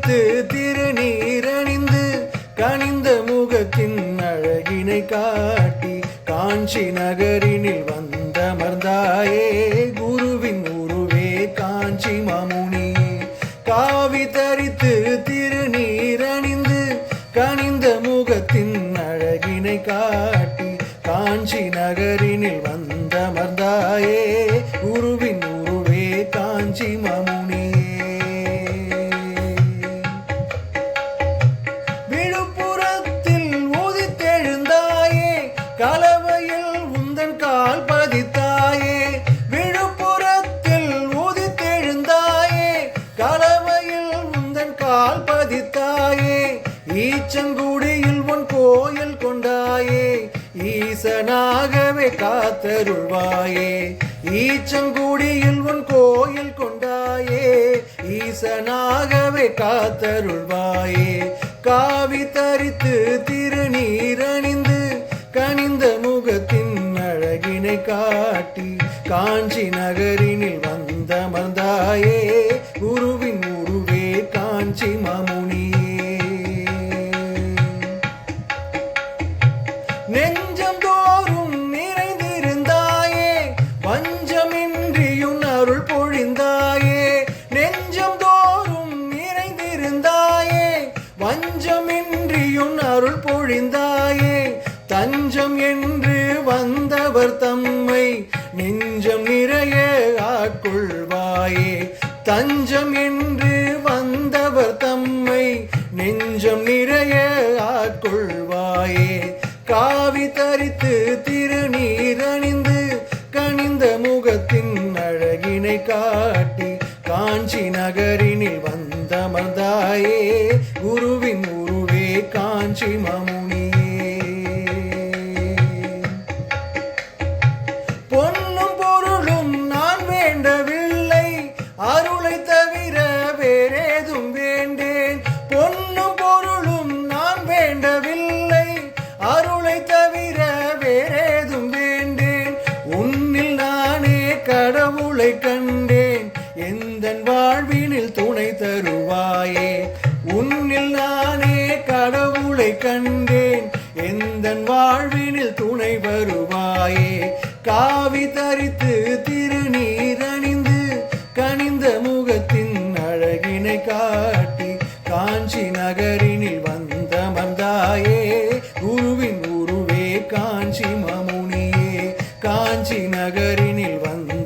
தரித்து திருநீரணிந்து கனிந்த முகத்தின் அழகினை காட்டி காஞ்சி நகரினில் வந்தமர்ந்தாயே குருவின் உருவே காஞ்சி மாமுனியே. காவி தரித்து திருநீரணிந்து கனிந்த முகத்தின் அழகினை காட்டி காஞ்சி நகரினில் வந்தமர்ந்தாயே குருவின் உருவே காஞ்சி மாமுனியே. விழுப்புரத்தில் உதித்தெழுந்தாயே கலவையில் உந்தன் கால் பதித்தாயே. விழுப்புரத்தில் உதித்தெழுந்தாயே கலவையில் உந்தன் கால் பதித்தாயே. ஈச்சங்குடியில் உன் கோயில் கொண்டாயே ஈசனாகவே காத்தருள்வாயே. ஈச்சங்குடியில் உன் கோயில் கொண்டாயே ஈசனாகவே காத்தருள்வாயே. காவி தரித்து திருநீரணிந்து கனிந்த முகத்தின் அழகினை காட்டி காஞ்சி நகரினில் வந்தமர்ந்தாயே குருவின் உருவே காஞ்சி மாமுனியே. நெஞ்சம் தோறும் நிறைந்திருந்தாயே வஞ்சமின்றியும் அருள் பொழிந்தாயே. நெஞ்சம் தோறும் நிறைந்திருந்தாயே வஞ்சமின்றியும் அருள் பொழிந்தாயே. தஞ்சம் என்று வந்தவர் தம்மை நெஞ்சம் நிறைய ஆட்கொள்வாயே. தஞ்சம் என்று வந்தவர் தம்மை நெஞ்சம் நிறைய ஆட்கொள்வாயே. காவி தரித்து திருநீரணிந்து கனிந்த முகத்தின் அழகினை காட்டி காஞ்சி நகரினில் வந்தமர்ந்தாயே குருவின் உருவே காஞ்சி மாமுனியே. பொன்னும் பொருளும் நான் வேண்டவில்லை அருளை தவிர வேறேதும் வேண்டேன். பொன்னும் பொருளும் நான் வேண்டவில்லை அருளை தவிர வேறேதும் வேண்டேன். உன்னில் நானே கடவுளை கண்டேன் எந்தன் வாழ்வினில் துணை தருவாயே. உன்னில் நானே கடவுளை கண்டேன் எந்தன் வாழ்வினில் துணை வருவாயே. காவி தரித்து திருநீரணிந்து கனிந்த முகத்தின் அழகினை காட்டி காஞ்சி நகரினில் வந்தமர்ந்தாயே குருவின் உருவே காஞ்சி மாமுனியே. காஞ்சி நகரினில் வந்த